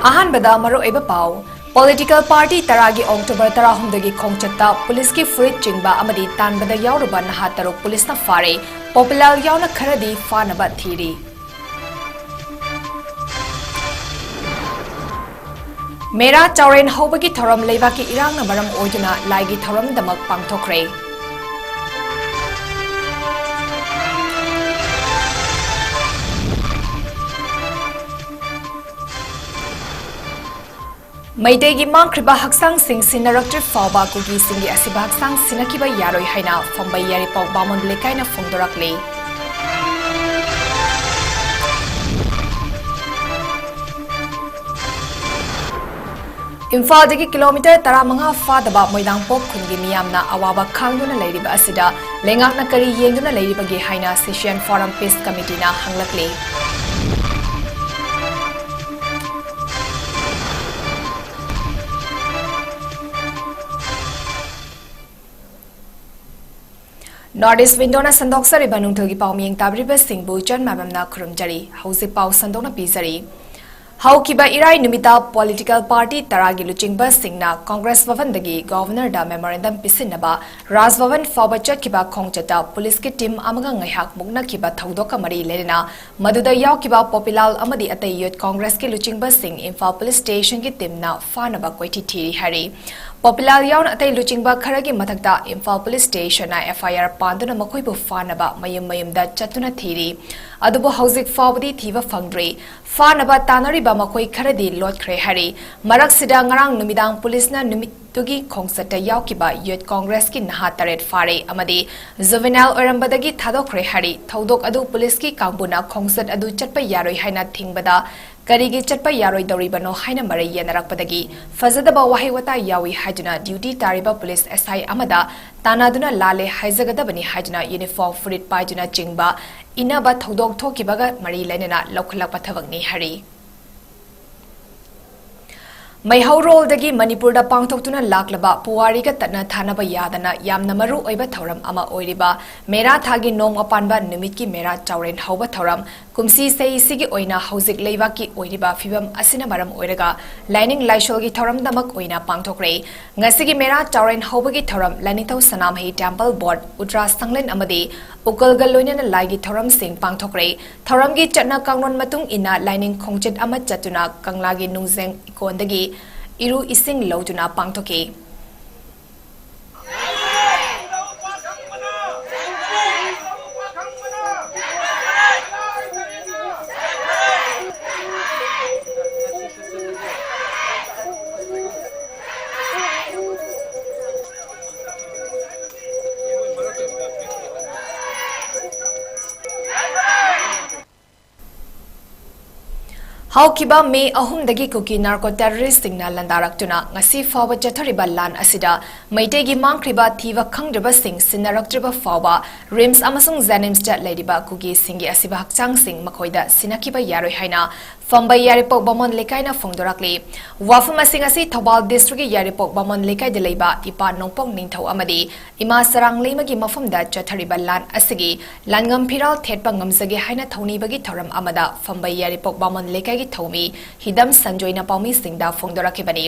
अहानबदा मरो एबा पाव political party तरागी October 16 खोंगचत्ता police की फुरित चिंबा अमदी तानबदा यावरबा नहा तरुक पुलिसना फारे पॉपुलर यावना खरदी फानबा थीरी मेरा चौरेन हौबगी थौरम लेबाकी इरांगना मरम ओइदुना लाइगी थौरम दमक पांगथोखरे मैदेगी मांख्रिबा हक्सांग सिंह सिनरक्ट्रि फावबा कुगी सिंगी असिबा हक्सांग सिनकिबा यारोय हाइना फंबा यारिपाव बामोन लेकाइना फोंदोरकले इम्फालदगी किलोमीटर 15 फादबा मोइदांगपोक खुनगी मियामना अवाबा खांगदुना लैरिबा असिदा लेंगाकना करी येंगदुना लैरिबगी हाइना सेशन फोरम पीस कमिटीना हंगलकले नॉर्थ ईस्ट विंडोना संदोक्सरिबा नुंगथलगी पावमियंग ताब्रिबा सिंहबु ꯆꯟꯃꯥꯕꯝꯅ ꯈꯨꯔꯨꯝꯖꯔꯤ ꯍꯧꯖꯤꯛ ꯄꯥꯎ ꯁꯟꯗꯣꯛꯅ ꯄꯤꯖꯔꯤ हौकिबा इराई नुमिता पॉलिटिकल पार्टी तरागी लुचिंगबा सिंगना कांग्रेस भवनदगी गवर्नर दा मेमोरेंडम पिसिनबा राजभवन फावबा चटकिबा खोंगचता पुलिस की टीम अमगा ngaihak मुगनाकिबा थौदोका मरी लेना मदुदा यावकिबा पॉपुलर अमदी अतै यूथ कांग्रेस के लुचिंगबा सिंग इम्फाल पुलिस स्टेशन की टीमना फानबा कोइथि थीरी हरी पॉपुलर यावन अतै लुचिंगबा खरगी मथक्ता इम्फाल पुलिस स्टेशन ना एफआईआर पांदुना मखोइबु फानबा मयम मयमदा चतुना थीरी अदुबो हौजिक फावदी थीबा फंगद्रे फानबा तानरिबा मखोइ खरदी लोटख्रे हरी मरकसिदा ngarang numitang पुलिसना नुमितुगी खोंगसता यावकिबा यूथ कांग्रेस की नहा तरेट फारे अमदी जुवेनाइल ओरंबदगी थादोख्रे हरी थौदोक अदु पुलिस की कांगबुना खोंगसत अदु चटपा यारोय हाइना थिंगबदा करीगी चटपा यारोय दौरिबनो हाइना मरै येनरकपदगी फजदबा वाहि वता यावी हाइजना ड्यूटी तारिबा पुलिस एसआई अमदा तानादुना लाले हाइजगदबनी हाइजना यूनिफॉर्म फुरिट पाइजुना चिंगबा इनाबा थौदोक थोकिबगा मरी लेनेना लौखलकपा थबकनी हरी मैहौरोलदगी मणिपुरदा पांगथोक्तुना लाक्लबा पुवारीगा ततना थानबा यादना यामना मरु ओइबा थौरम अमा ओइरिबा मेरा थागी नोम अपानबा नुमितकी मेरा चौरेन हौबा थौरम कुमसी सैसिगी ओइना हौजिक लेबाकी ओइरिबा फिबम असिना मरम ओइरगा लाइनिंग लाइशोलगी थौरम दमक ओइना पांगथोक्रे ngасigi मेरा चौरेन हौबगी थौरम लाइनिथौ सनामही टेम्पल बोर्ड उद्रा संगलेन अमदी उकलगा लोइना लाइगी थौरम सिंह पांगथोक्रे थौरमगी चटना कांगनोन मतुंग इना लाइनिंग खोंगचित अमा चतुना कंगलागी नुंगजेंग इकोंदगी इरु इसिंग लौजुना पांगथोके हौकिबा मे अहुमदगी कुकी नार्को टेररिस्ट सिंगना लंदारक्तुना ngasi फावबा चथरिबा लान असिदा मैटेगी मांख्रिबा थीवा खंगद्रबा सिंग सिनरक्तृबा फावबा रिम्स अमसुंग जेनिम्स दा लेरिबा कुकी सिंगी असिबा हक्चांग सिंग मखोइदा सिनकिबा यारोय हाइना फंबाई यारिपोक बामोन लेकाइना फोंदोरकले वाफम सिंग असि थौबाल डिस्ट्रिक्ट यारिपोक बामोन लेकाइ द लेबा इपा नोंपोंग निंथौ अमदी इमा सरंग लेमगी मफमदा चथरिबा लान असिगी लानगम फिराल थेटपा ngamजगे हाइना थौनीबगी थौरम अमदा फंबाई यारिपोक बामोन लेकाइगी थौमी हिदम संजोइना पाउमी सिंगदा फोंदोरकेबनी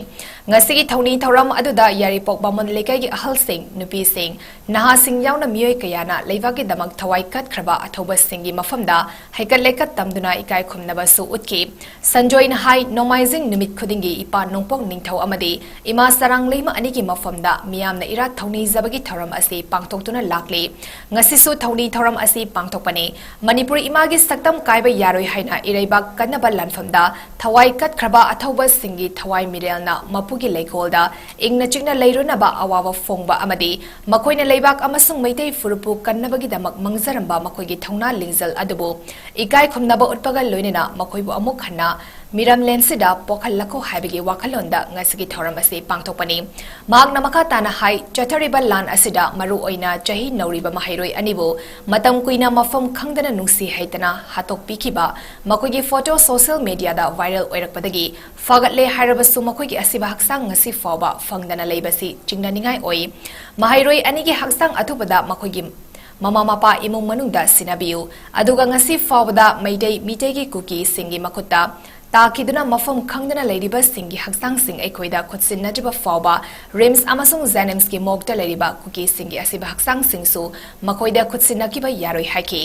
ngасigi थौनी थौरम अदुदा यारिपोक बामोन लेकाइगी अहल सिंग नुपी सिंग नहा सिंग यावना मियोय कयाना लेबागी दमक थवाई कटख्रबा अथौबा सिंगी मफमदा हैकल लेकत तमदुना इकाय खुमनबसु उतकी संजोइन हाई नोमाइजिंग नुमित खुदिंगी इपा नोंपोंग निंथौ अमदी इमा सरंग लेमा अनिगी मफमदा मियामना इरा थौनी जबगी थौरम असि पांगथोक्तुना लाक्ले ngasisu थौनी थौरम असि पांगथोकपने मणिपुर इमागी सक्तम कायबा यारोय हाइना इरैबा कन्नबा लानफमदा थवाई कटख्रबा अथौबा सिंगी थवाई मिरेलना मपुगी लेकोलदा इंगना चिंगना लेरुनबा अवाबा फोंगबा अमदी मखोइना लेबाक अमसुंग मैतै फुरुपु कन्नबगी दमक मंगजरंबा मखोइगी थौना लिंजल अदुबो इकाय खुमनबा उत्पगा लोइनेना मखोइबु अमुक खन्ना मिरम लेंसिदा पोखलको हाइबगी वाखलोंदा ngасigi थौरम असि पांगथोकपनी मागना मखा ताना हाई चथरिबा लान असिदा मरु ओइना चही नौरिबा mahairoi अनिबो मतम कुइना मफम खंगदना नुंसी हैतना हातोक पिखिबा मखोइगी फोटो सोशल मीडिया दा वायरल ओइरकपदगी फगतले हाइरबसु मखोइगी असिबा हक्सांग ngasi फावबा फंगदना लेबसी चिंगनानिंगाय ओइ mahairoi अनिगी हक्सांग अथुबदा मखोइगी mama Mopa इमुंग मनुंगदा सिनाबियु अदुगा ngasi फावबदा मैदै मिटेगी cookie सिंगी मखुता ताकिदुना मफम खंगदना लेरिबा सिंगी हक्सांग सिंग एकोइदा खुदसिन्नजिबा फावबा रिम्स अमसुंग जेनिम्स की मोक्ता लेरिबा कुकी सिंगी असिबा हक्सांग सिंगसु मकोइदा खुदसिन्नकिबा यारोइ हाइकी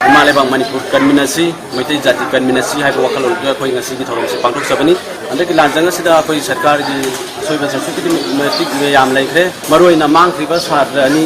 मालेबांग मणिपुर कन्वीनसी मैतै जाति कन्वीनसी हाइबा वखलों अखोइ ngasi थौरम से पांथोक सबनी अंदकी लांजंग सिदा अखोइ सरकार की सोइबा ससुकिति मतिक याम लैख्रे मरोइना मांगख्रिबा सात्र अनि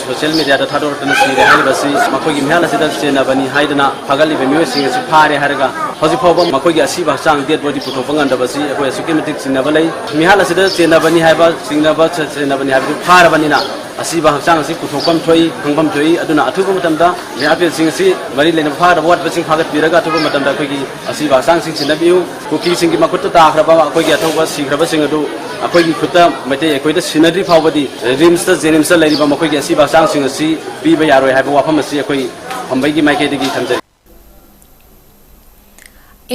सोशल मीडिया दा थादोरतना सिरे हाइबसी मखोइ मिहाला सिदा चेनाबनी हाइदना फगलिबे मियोसिंग सि फारे हारगा हजि फौबा मखोइ असिबा चांग डेड बॉडी पुथोपंग अंदबसी अखोइ असुकि मतिक सिंगनबा लै मिहाला सिदा चेनाबनी हाइबा सिंगनबा चेनाबनी हाइबा फारबनिना असिबा हक्सांग असि पुथोपम थोइ खंगबम थोइ अदुना अथुबा मतमदा लेआपेल सिंग असि मरि लेना फार वाट बसिंग फागत पिरगा अथुबा मतमदा अखोइगी असिबा हक्सांग सिंग सिनबियु कुकी सिंगी मकुत ताख्रबा अखोइगी अथौबा सिख्रबा सिंग अदु अखोइगी खुता मैते अखोइदा सिनरी फावबदी रिम्स ता जेनिम्स ता लैरिबा मखोइगी असिबा हक्सांग सिंग असि पिबा यारोइ हाइबा वाफम असि अखोइ फंबैगी माइकेदगी थमजै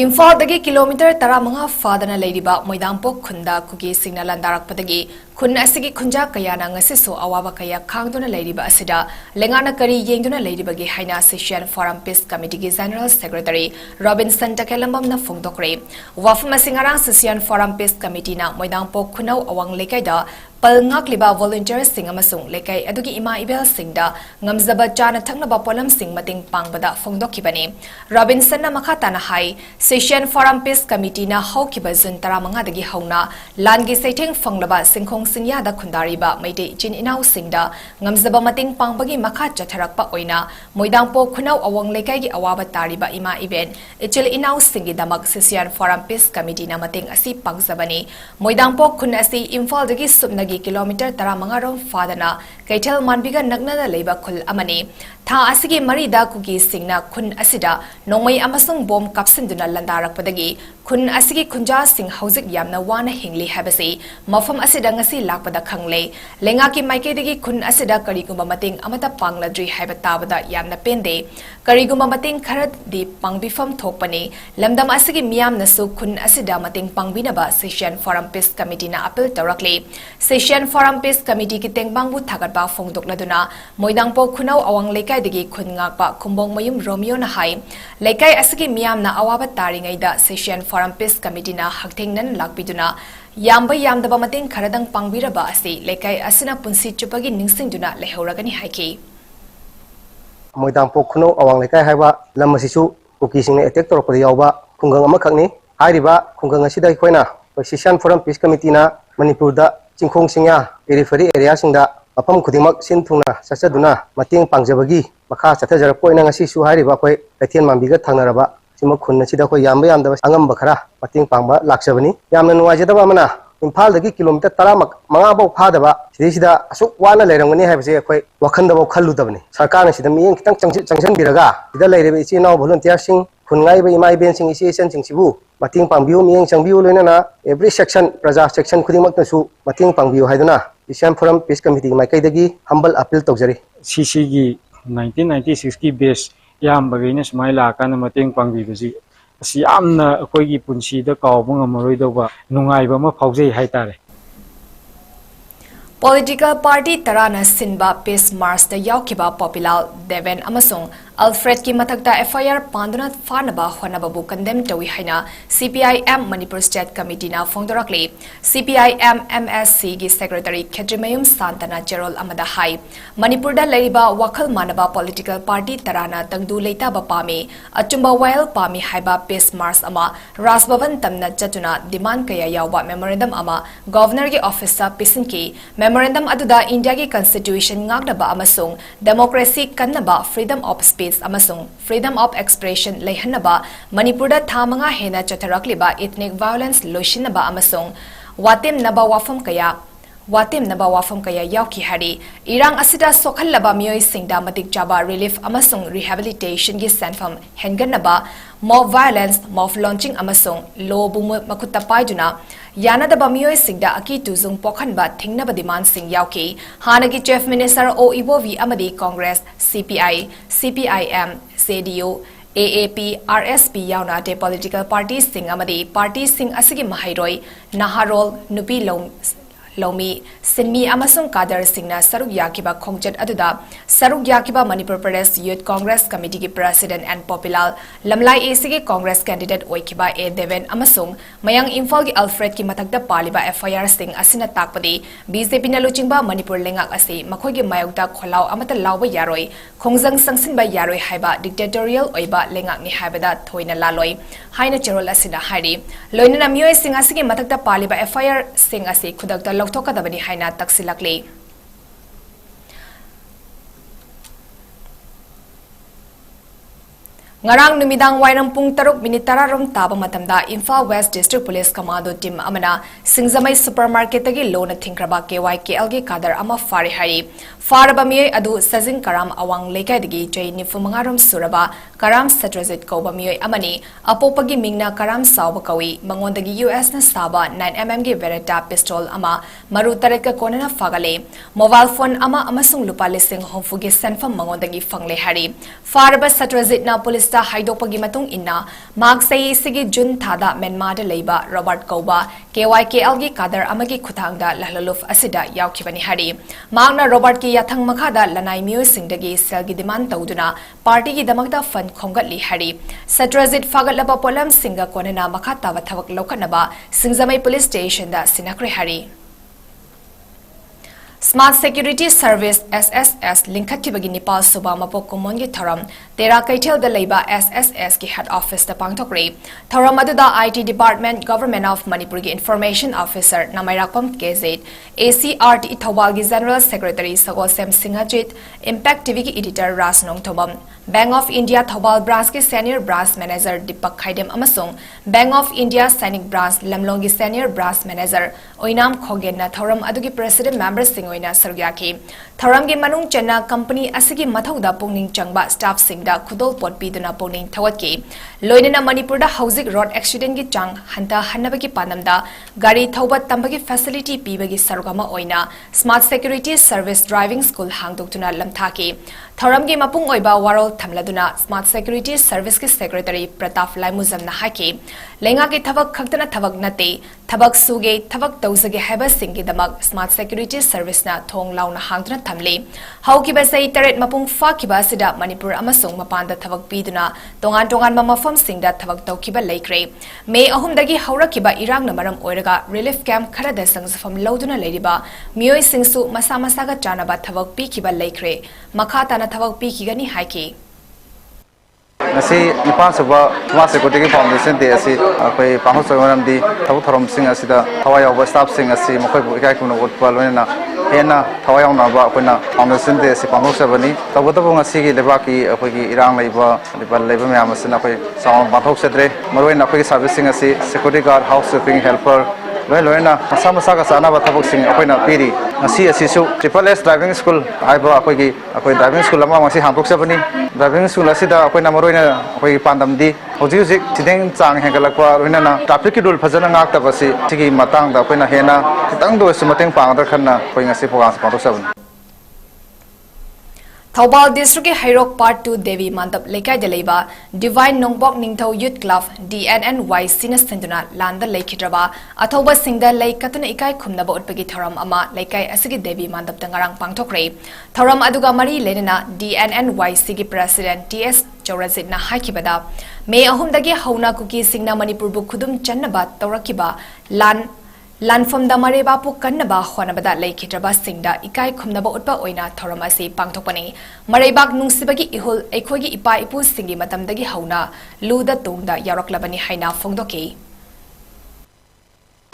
इम्फालदगी किलोमीटर 15 फादना लेरिबा मोइदांपोक खुंदा कुकी सिंगना लंदारकपदगी खुन असिगी खुंजा कयाना ngasisu awaba kaya khangduna leiriba asida lengana kari yengduna leiribagi haina session forum peace committee gi general secretary robinson takelambam na phongdokre wafum asingarang session forum peace committee na moidangpok khunau awang lekaida palngakliba volunteers sing amasung lekai adugi ima ibel singda ngamzaba chana thaknaba polam sing mating pangbada phongdokkibani robinson na makhata na hai session forum peace committee na haukiba jun 15 dagi hauna langi seitheng fanglaba singkhong सिंयादा खुंदारीबा मैटे चिन इनाउ सिंगदा ngamzaba mating pangbagi makha chatharakpa oina moidangpo khunau awang lekai gi awaba tariba ima event ichil inau singi damak session forum peace committee na mating asi pangjabani moidangpo khun asi imphal dagi subnagi kilometer 15 rom fadana kaithal manbiga nagnada leiba khul amani tha asigi marida kugi singna khun asida nongmai amasung bom kapsinduna landarakpadagi khun asigi khunja sing hauzik yamna wana hingli habasi mafam asida ngasi lakpada khangle lenga ki maikedi khun asida karigumba mating amata pangladri haiba tabada yamna pende karigumba mating kharat di pangbifam thokpani lamdam asigi miyam nasu khun asida mating pangbinaba session forum peace committee na appeal tawrakle session forum peace committee ki tengbangbu thagatba phongdokladuna moidangpo khunau awang lekai digi khun ngakpa khumbong mayum romeo na hai lekai asigi miyam na awaba taringaida session forum peace committee na hakthengnan lakpiduna yamba yamdaba mating kharadang pangbiraba asi lekai asina punsi chupagi ningsingduna lehoragani haiki moidangpo khunau awang lekai haiba lamasisu kuki singna attack torpadi yawba khungang ama khakni hairiba khungang asida khoina session forum peace committee na manipur da chingkhong singya periphery area singda mafam khudimak sin thungna sachaduna mating pangjabagi makha chathajarapoi na ngasi su hairiba khoi kaithen mambiga thangnaraba sima khunna sida khoi yamba yamdaba angamba khara mating pangba laksabani yamna nuwajadaba amana imphal dagi kilometer 15 bau phadaba sida asuk wana leirangani haibase khoi wakhandaba khalludabani sarkarna sida miyeng kitang changsan biraga sida leirebe ichi naw volunteer sing khungai ba imai ben sing isi sen sing sibu mating pangbiu miyeng changbiu loinana every section praja section khudimak nasu mating pangbiu haiduna session forum peace committee maikai dagi humble appeal tawjari CC gi 1996 ki base yam bagina smaila kana mating pangbibasi asi amna akoigi punsi da kawba ngamaroi doba nungaiba ma phaujai haitare political party tarana sinba peace march da yaukiba popular deven amasung Alfred ki mathakta FIR panduna fanaba honababu condemn tawi haina CPIM Manipur State Committee na phongdorakle CPIM MSC gi secretary 𝐁𝐄𝐈𝐋 Santana Gerald amada hai Manipur da leriba wakhal manaba political party tarana tangdu leita ba pami achumba while pami haiba peace march ama Rajbhavan tamna chatuna demand kaya yawba memorandum ama governor gi office sa pisinki memorandum aduda India gi constitution ngaknaba amasung democracy kannaba freedom of speech amasung freedom of expression leihanaba Manipurda thamanga hena chatharakliba ethnic violence loishinaba amasung watem naba wafam kaya yauki hari irang asida sokhallaba mioi singda matik chaba relief amasung rehabilitation gi sanfam henganaba mob violence mob launching amasung law bumu makutta paiduna yanadaba mioi singda aki tuzung pokhanba thingnaba demand sing yauki hanagi chief minister 𝐿 amadi congress CPI CPIM CDU AAP RSP yauna te political parties sing amadi parties sing asigi mahairoi naharol nupi Lomi, Sinmi Amasung Kadar Singna Saruk Yakiba Khongchat Aduda, Saruk Yakiba Manipur Pradesh Youth Congress Committee President and Popular, Lamlai ACG Congress candidate Oikiba A. Deven Amasung, Mayang Imphal Alfred Ki Matakda Paliba FIR Sing Asina Takpadi, BJP Naluchingba Manipur Lengak Asi, Makogi Mayogda Kholau Amata Lawa Yaroi, Khongzang Sangsin by Yaroi Haiba, Dictatorial Oiba Lengak Ni Haibada, Toina Laloi, Haina Cherola Sina Hari, Loina Mue Sing Asigi Matakda Paliba FIR Sing Asi, Kudakta Loktoka Dabani Haina Taksilakli. Ngarang numidang wairang pung taruk minit tararom taba matamda Imphal West District Police Commando Team amana Singzamai Supermarket tagi lona thinkraba �KYKLG kadar ama fari hari faraba miyoy adu Sajing Karam awang lekai dagi jay nifumangarom suraba Karam Satrajit kauba miyoy amani apopagi mingna Karam sauba kawi mangondagi US na saba 9mm gi Beretta pistol ama maru taret ka konana fagale mobile phone ama amasung lupa lising homfugi senfam mangondagi fangle hari faraba Satrajit na police ta haidopagi matung inna magsai sigi June thada Myanmar da leiba Robert Kauba KYKLG kadar amagi khutangda lahlaluf asida yaukibani hari magna Robert ki yathang makhada lanai miyo singdagi selgi demand tawduna party gi damakta fund khongatli hari Satrajit fagatlaba polam singa konena makhata wa thawak lokhanaba Singzamai police station da sinakre hari Smart Security Service SSS linkati bagi Nepal Suba Mapok Kumongi Thoram Tera Kaitel da Leiba SSS ki head office da pangtokre Thoram aduda IT Department Government of Manipur ki Information Officer Namairakpam KZ ACRT Thawal ki General Secretary Sagosem Singhajit Impact TV ki editor Rasnong Thobam Bank of India Thawal branch ki senior branch manager Deepak Khaidem amasung Bank of India Sainik branch Lamlong ki senior branch manager Oinam Khogen na Thoram adugi president member Oina Sargyaki Tharamgi Manung Chena Company Asigi Mathauda Pungning Changba staff Singda Kudol Pot Biduna Pungning Thawatki Loinina Manipurda Housing Road Accident Gi Chang Hanta Hanabaki Panamda Gari Thauba Tambagi Facility Pibagi Sarugama Oina Smart Security Service Driving School Hangduktuna Lamthaki Tharamgi Mapung Oiba Warol Thamladuna Smart Security Service Ki Secretary Pratap Laimuzam Nahaki Lenga ki Thavak Khaktana Thavak Nate Thavak Suge Thavak Tauzagi Heba Singi Damag Smart Security Service na thong launa hangtuna thamli haukiba sei taret mapung fakiba sida Manipur amasung mapanda thavak piduna tongan mafam singda thavak taukiba leikre May ahumdagi haurakiba irang na maram oiraga relief camp kharada sangsafam lauduna leiriba miyoi singsu masa ga chanaba thavak pikiba leikre makhata na thavak pikigani haiki Nasi Nepal Suba Smart Security Foundation de asi koi pangho soimaram di thabu thorom sing asida thawai yaw staff sing asi mokoi bu ikai kuno ut palona hena thawai yaw na ba koina foundation de asi pangho sabani tabu tabu ngasi gi leba ki akoi gi irang leiba leba myam asina koi saung bathok sedre maroi na koi service sing asi security guard housekeeping helper loina masa ga sana ba thabuk sing akoi na piri ngasi asi su SSS driving school aiba akoi gi akoi driving school lama ngasi hangtok sabani driving school asida akoi na maroi Koi pandam di hoji tideng chang hengalakwa roina na traffic ki rule phajana ngak ta basi tigi matang da koina hena kitang do sumateng pangdar khanna koi ngasi program sa patok sabun Thawbal District Hairok Part 2 Devi Mandap Lekai Deleiba Divine Nongbok Ningthau Youth Club DNNY Sinas Senduna Landa Leikidraba Athoba Singda Lake Katuna Ikai Khumnaba Utpagi Tharam Ama Lekai Asigi Devi Mandap Tangarang Pangtokre Tharam Aduga Mari Lenina DNNY Sigi President TS Chorajit na Hakibada May ahumdagi hauna kuki singna Manipur bu khudum channaba tawrakiba Lanfom da mare bapu kannaba khwanabada leikitraba singda ikai khumnaba utpa oina thoramasi pangthokpani mareibak nungsibagi ihul ekhogi ipa ipu singi matamdagi hauna luda tungda yaraklabani haina phongdoki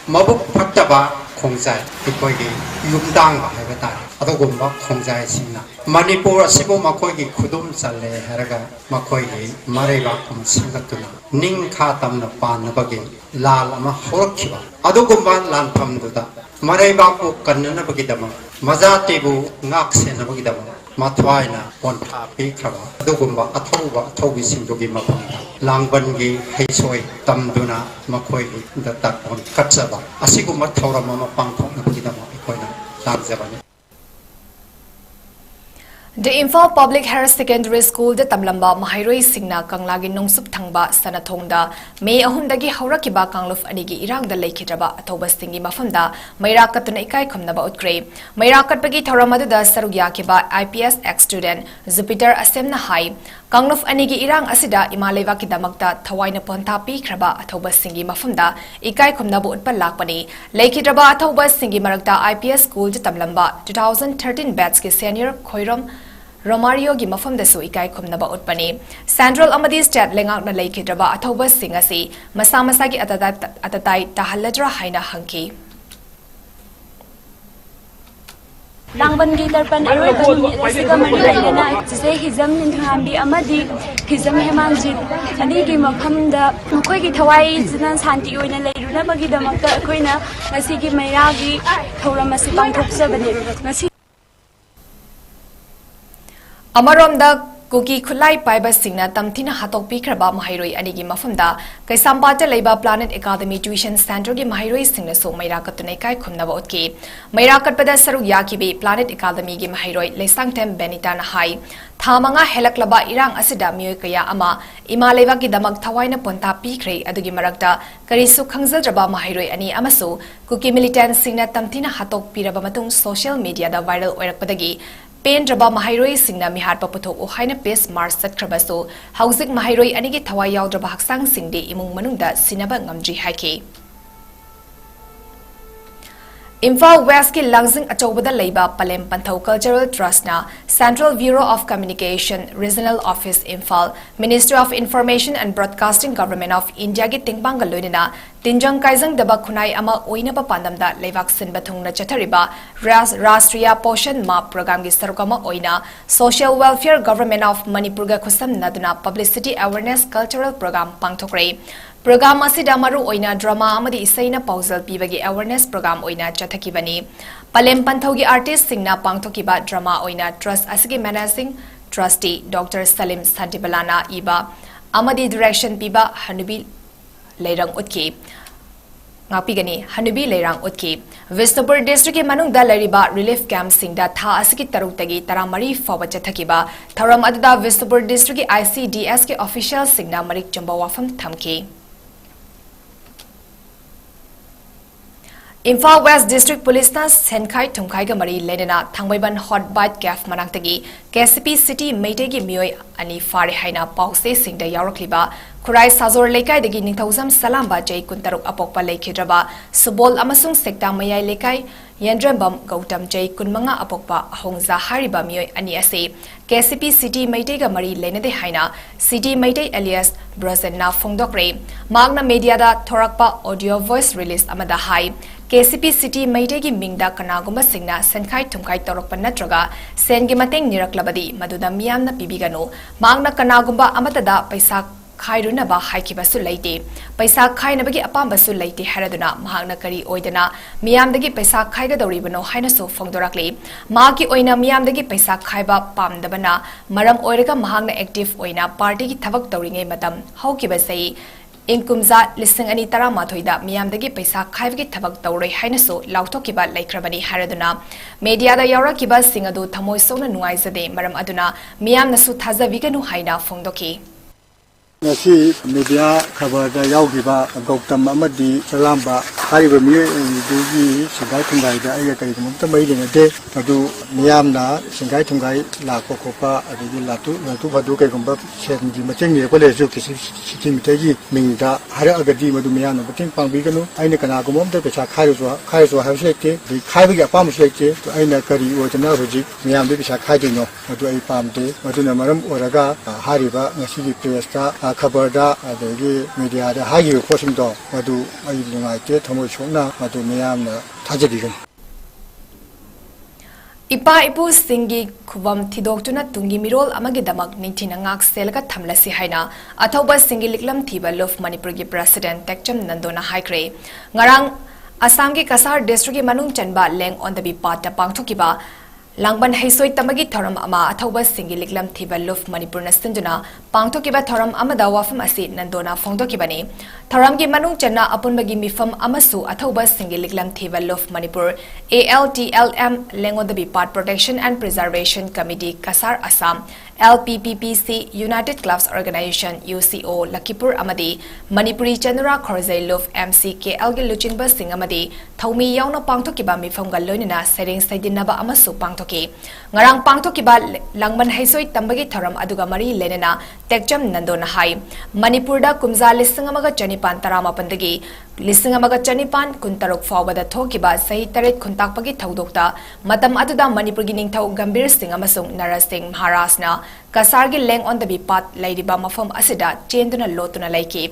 Mabuk Paktaba Khongjai Ikogi Yumdanga Havata Adogumba Khongjai Singna Manipur Asibo Makogi Kudum Sale Haraga Makogi Mareva Kum Singatuna Ning Khatamna Panabagi Lal Ama Horokiba Adogumba Lan Pamduda Mareva Kanana Bagidama Mazatebu Ngaksen Bagidama Matwaina Ponta Pikraba Adogumba Atauba Togi Sindogi Mapanga Langbangi Heisoi Tamduna Makoigi Datak on Katsaba Asiguma Taurama Pangpong Nabidama Ikoina Langzabani The Imphal Public Higher Secondary School the Tamlamba Mahairoi Singna Kanglagi Nongsup Thangba Sanathongda May Ahundagi Haurakiba Kangluf Anigi Irang the Lake Hidraba Atoba Stingi Mafunda Mayrakatuna Ikai Komnaba Utkre Mayrakatpagi Tauramada Sarugyakiba IPS ex student Jupiter Asemna High Kangluf Anigi Irang Asida Imaleva Kidamakta Tawaina Pontapi Kraba Atoba Singi Mafunda Ikai Komnabu Utpalakpani Lake Hidraba Atoba Singi Marakta IPS School the Tamlamba 2013 batch ke senior Khoiram Romario gi mafam da su ikai khumnaba utpani Central Amadi State lengak na leikidraba athoba singasi masa masa gi atatai tahalladra haina hangki Langban gi tarpan aroban siga mari laina jise hizam ninthambi amadi hizam hemanjit ani gi mafam da koi gi thawai jinan santi oina leiruna bagi damakta koina ngasi gi maira gi thoramasi pangthopsabani ngasi Amaromda 𝐂𝐾𝐀 Paiba Singna Tamthina Hatokpi Kraba Mahairoi Anigi Mafumda Kaisambata Leiba Planet Academy Tuition Center gi Mahairoi Singna so Mayrakatune Kai Khumnaba Utki Mayrakatpada Saruk Yakibi Planet Academy gi Mahairoi Leisangtem Benitana Hai Thamanga Helaklaba Irang Asida Miyoi Kaya Ama Imaleva gi Damak Thawaina Ponta Pikre Adugi Marakta Karisu Khangzadraba Mahairoi Ani Amasu 𝐂𝐾 militant Singna Tamthina Hatokpi Raba Matung social media da viral oirakpadagi Pen Draba Mahairoi Singna Mihar Paputhok Uhaina Pace Mars Satkrabasu Hauzik Mahairoi Anigi Thawai Yaudraba Haksang Singde Imung Manungda Sinaba Ngamji Haiki Imphal West ki Langzing Achobada Leiba Palem Panthau Cultural Trust na Central Bureau of Communication Regional Office Imphal Ministry of Information and Broadcasting Government of India ki Tingbangal loinina Tinjang Kaizang daba khunai ama oina pa pandamda leivak sinba thungna chathariba Rashtriya Poshan Ma program gi sarukama oina Social Welfare Government of Manipur ga khusam naduna Publicity Awareness Cultural Program pangthokre Program asida maru oina drama amadi isaina pausal pibagi awareness program oina chathakibani Palem Panthogi artist singna pangthokiba drama oina trust asigi managing trustee Dr. Salim Santibalana iba amadi direction piba Hanubi Leirang Utki Ngapigani Hanubi Leirang Utki Visnupur district manungda lariba relief camp singda tha asiki taruktagi taramari fawa chathakiba tharam adda Visnupur district ICDS ke official singna marik chamba wafam thamki Imphal West District Police na 𝐁𝐾𝐈𝐿 ga mari lenena Thangmaiban Hot Bite Cafe manaktagi KCP City Meitegi Mioi ani fare haina pause singda yaurakliba Khurai Sajor Lekai dagi Ningthauzam Salamba Jai Kuntaruk Apokpa Leikidraba Subol amasung Sekta Mayai Lekai Yendrambam Gautam Jai Kunmanga Apokpa Ahongza Hariba Mioi ani ase KCP City Meitega mari lenede haina City Meitei alias Brazen na Fongdokre Magna Media da Thorakpa audio voice release amada hai KCP City Meitegi Mingda Kanaguma Singna 𝐁𝐾𝐈𝐿 Torokpa natraga Sengi Mateng Niraklabadi Maduda Miyamna Pibigano Magna Kanagumba Amatada Paisa Khairunaba Haikibasu Laite Paisa Khainabagi Apambasu Laite Haraduna Mahagna Kari Oidana Miyamdagi Paisa Khaigadoribano Hainaso Fongdorakli Maki Oina Miyamdagi Paisa Khaiba Pamdabana Maram Oiraga Mahagna active Oina Party ki Thavak Tauringai Matam Haukibasai Inkumza listing ani taramathoida miyamdagi paisa khaibagi thabak tawroi hainaso lauthokiba laikrabani haraduna media da yaurakiba singadu thamoi sona nuaizade maram aduna miyamnasu thajabiganu haina fongdoki Nasi media khabar da yaugiba Gautam amadi Salamba hariba mi dugi 𝐁𝐾𝐈𝐿 da ai kai kuma ta mai ne de adu miyamna 𝐁𝐾𝐈𝐿 la ko pa adi latu badu kai kuma senji macheng ne ko le ju ki sitim tegi mingda hara agadi madu miyamna bating pangbi kanu aina kana kuma ta pesa khaiso ha selekte di khaibi apam selekte to aina kari ojana roji miyam de pesa khaidino adu ai pamde adu na maram oraga hariba ngasi di presta khabarda adagi media da hagi posingdo adu ai lungaite thamoi chona adu miyamna thajadigan Ipa ipu singi khubam thidoktuna tungi mirol amagi damak ninthina ngak selga thamlasi haina athoba singi liklam thiba lof Manipur gi president Tekcham Nandona haikre ngarang Assam gi Kasar district gi manung chanba leng on the bi pat pangthokiba Langban haisoi tamagi thoram ama athoba singi liklam thiba luf Manipur na sinduna pangthokiba thoram amada wafam asi nandona phongdokibani thoram gi manung channa apunbagi mifam amasu athoba singi liklam thiba luf Manipur ALTLM lengodabi part protection and preservation committee kasar assam LPPPC United Clubs Organization UCO Lakipur amadi Manipuri chanura khorzai luf MCKL gi luchinba sing amadi thomi yauna pangthokiba mifam ga loinina sering saidinaba amasu pangthoki ngarang pangthokiba langban haisoi tambagi thoram aduga mari lenena tekcham nandona hai Manipur da kumza lisingamaga chanipan taramapandagi lisingamaga chanipan kuntaruk fawada thokiba sahi taret khuntakpagi thaudokta matam aduda Manipur gi ningthau gambir sing amasung narasing Maharashna kasargi leng on the pat laidiba mafam asida chenduna lotuna laiki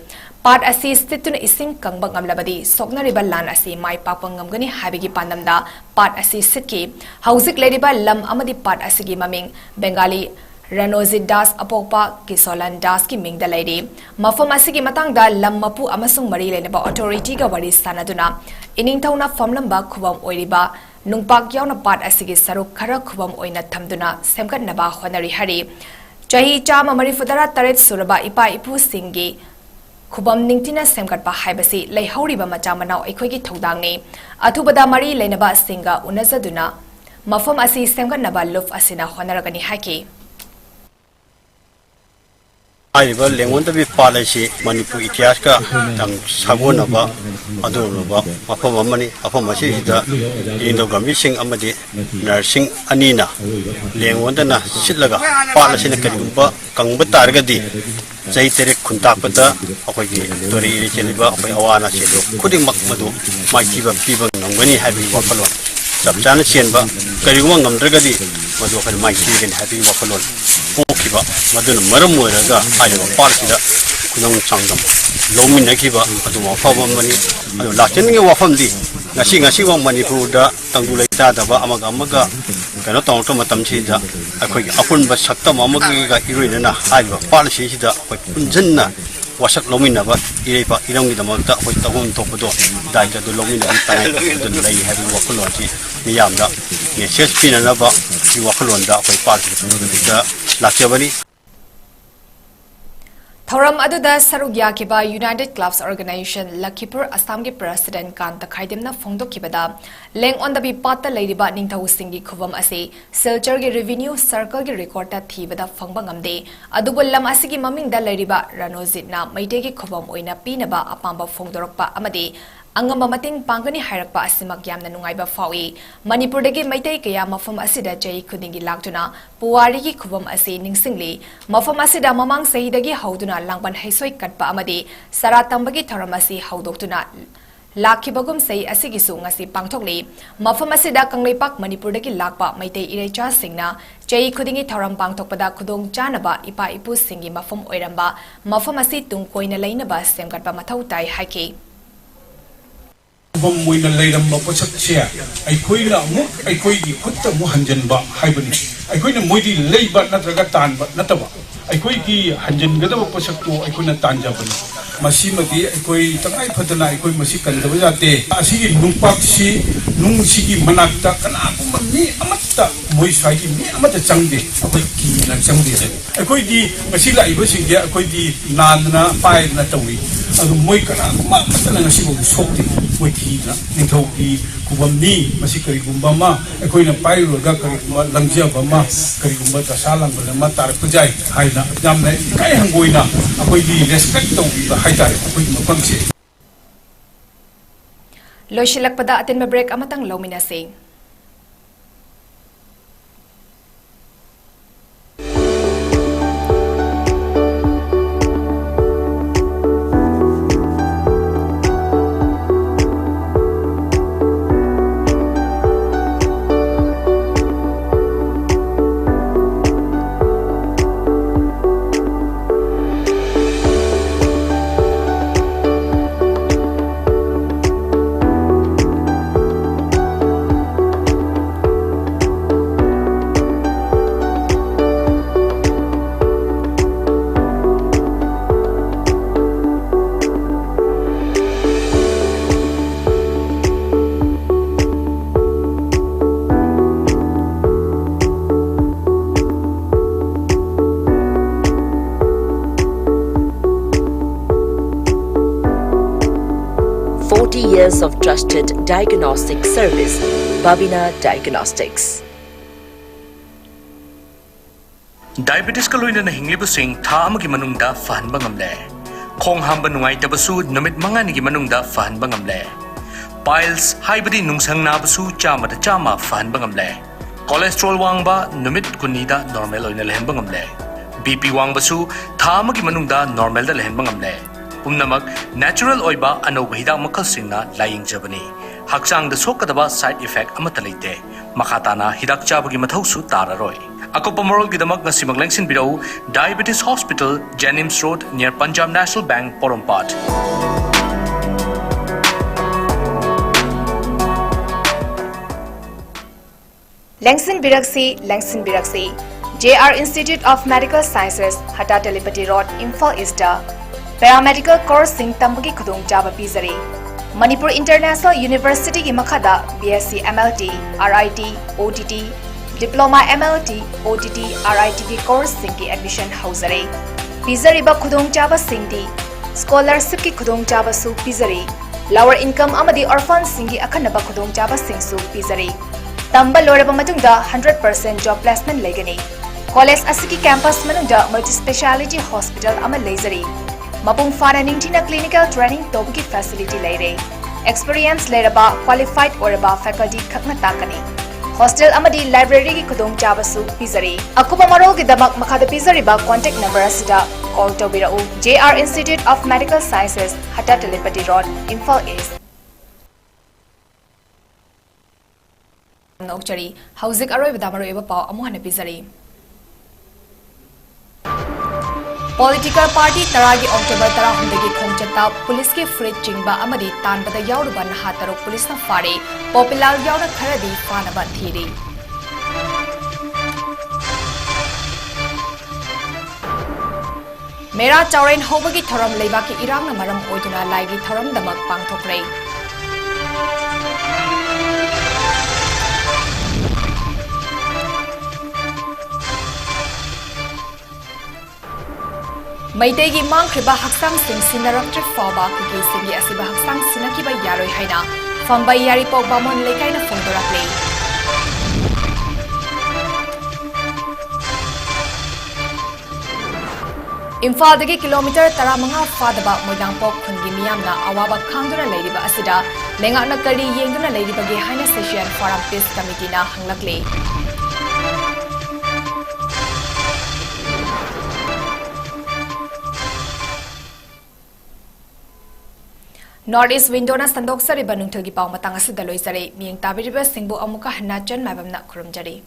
part asi stituna ising kangbang amlabadi sokna riba lan asi mai papang ngamgani habigi pandamda part asi sitki hauzik ladiba lam amadi part asigi maming Bengali Ranozit Das Apokpa Kisolan Das ki mingda lady mafam asigi matangda lam mapu amasung mari lenaba authority ga wari sanaduna ining thauna famlamba khubam oiriba nungpak yauna part asigi saruk khara khubam oina thamduna semkat naba honari hari chahi chama mari fudara taret suraba ipa ipu singi khubam ningtina semkat pa haibasi leihoriba macha manau aikhoigi thodangni athubada mari leinaba singa unazaduna mafam asi semkat naba luf asina honaragani haki आइबा Langone तबि policy Manipur इतिहास का तम सागोनबा अदोनबा मफम अमनी अफम असी हिदा इंदो गमी सिंग अमदि nursing अनीना Langone दना सिलगा पालेसिना करिगुबा कंगब तारगदि चै तेरे खुंतापदा अखोगी तोरी चेलिबा अखोय अवाना सेदो खुदिमक मदु माइतिबा पिबा नंगनी हाबि वखलो सबजाना चेनबा करिगुमा ngамद्रगदि मदु खल माइतिगन हाबि वखलो पोखिबा मदुन मरम ओइरगा आइबा पार्टीदा खुनंग चांगदम लोमिनखिबा अदु वफाबम मनि अदु लाचनगे वफमदि ngasi wa Manipurda tangdu leitadaba amaga amaga kano tawto matamsida akhoi apunba saktam amagi ga iroinana haiba policy sida akhoi punjanna wasak lominaba ireipa iramgi damakta akhoi tawon topdo daita du lomina tanai du lei habi wakulonji miyamda message pinanaba ki wakulonda akhoi policy da lakchabani Thoram aduda sarugya kiba United Clubs Organization Lakipur Assam ki President Kanta Khaidimna phongdokibada leng on the bi pata leiriba ningthau singi khubam ase Silchar gi revenue circle gi record ta thibada phangbangamde adubul lam asigi maming da leiriba Ranozit na maite gi khubam oina pinaba apamba phongdorokpa amade angamba mating pangani hairakpa asimak yamna nungaiba fawi Manipur dagi maitai kaya mafam asida chai khudingi laktuna puwari gi khubam ase ningsingli mafam asida mamang sahidagi hauduna langban haisoi katpa amade saratambagi thoramasi haudoktuna lakibagum sei asigisu ngasi pangthokli mafam asida kangleipak Manipur dagi lakpa maitai irecha singna chai khudingi thoram pangthokpada khudong chanaba ipa ipu singi mafam oiramba mafam asi tung koina leinaba semgatpa mathau tai haiki bom moina leiram ba pasak sia ai khoina mu ai khoi gi khutta mu hanjan ba haibani ai khoina moidi leiba natraga tan ba nataba ai khoi gi hanjan ga da pasak to ai khoina tan jabani masi mati ai khoi tangai phatana ai khoi masi kan da jate asi gi nungpak si nung si gi manakta kana pu mi amatta moi sai gi mi amatta changde ai ki na changde ai khoi gi masi lai ba sing ya ai khoi gi nan na pai na tawi adu moi kana ma matana ngasi bo sokti moi ki na ningthau ki kubamni masi kari gumbama ekoi na pairu ga kari langja bama kari gumba ta salang bama tar pujai haina jamna kai hangoina akoi di respect to ba haitare akoi mapang se loishilak pada atin ma break amatang lomina se years of trusted diagnostic service, Babina Diagnostics. Diabetes ka loy na nahinglibusing tha amagi manungda fahan bangamle. Khong hamba nungay tabasu namit mga nigi manungda fahan bangamle. Piles haibadi nungsang nabasu chama da chama fahan bangamle. Cholesterol wangba namit kunida normal oy na lehen bangamle. BP wangbasu tha amagi manungda normal da lehen bangamle. Umnamag natural oy ba anoba hidang makalsing na laying jabani. Haksang da sokadaba side effect amatalite. Makatana hidak chabagi mathausu tararoy. Ako pamorol gidamak nga si maglengsin biraw Diabetes Hospital, Jennings Road near Punjab National Bank, Porompat. Lengsin Biraksi, JR Institute of Medical Sciences, Hata Telepati Road, Imphal Easter, Paramedical Course Sing Tambagi Kudung Java Pizari, Manipur International University Imakada, BSc MLT, RIT, OTT, Diploma MLT, OTT, RITT course singki admission hausare. Pizariba khudong chaba singdi, scholarship ki khudong chaba su pizari. Lower income amadi orphan singki akhanaba khudong chaba singsu pizari. Tamba loraba matungda 100% job placement legani. College asiki campus manungda multi-speciality hospital ama leizari. Mapung fana ningtina clinical training tobki facility leire. Experience leraba qualified oraba faculty khakna takani. Hostel amadi library ki khudong chabasu pizari. Akuba marol ki damak makhada pizari ba contact number asida call tobirau JR Institute of Medical Sciences, Hata Telepati Road, Imphal East. Nokchari hauzik aroi badamaro eba pau amuhana pizari. Political party taragi October 16 khongchata police ke freight chingba amadi tanbada yauruba naha taruk police na fare popular yaura kharadi fanaba thiri. Mera Chauren hobagi thoram leiba ki irang na maram oiduna laigi thoram damak pangthokre. Maitegi mangkriba haksang sing sinaraktre faba kuki singi asiba haksang sinakiba yaroi haina fambai yari pogba mon lekai na fondorakle. Imphal dagi kilometer 15 fadaba moidangpok khungi miyamna awaba khangduna leiriba asida lengakna kari yengduna leiribagi haina session forum peace committee na hanglakle. Northeast window na sandok sari banung thogi pau matang asida loisare miyeng tabiriba singbu amuka hanachan mabamna khurumjari.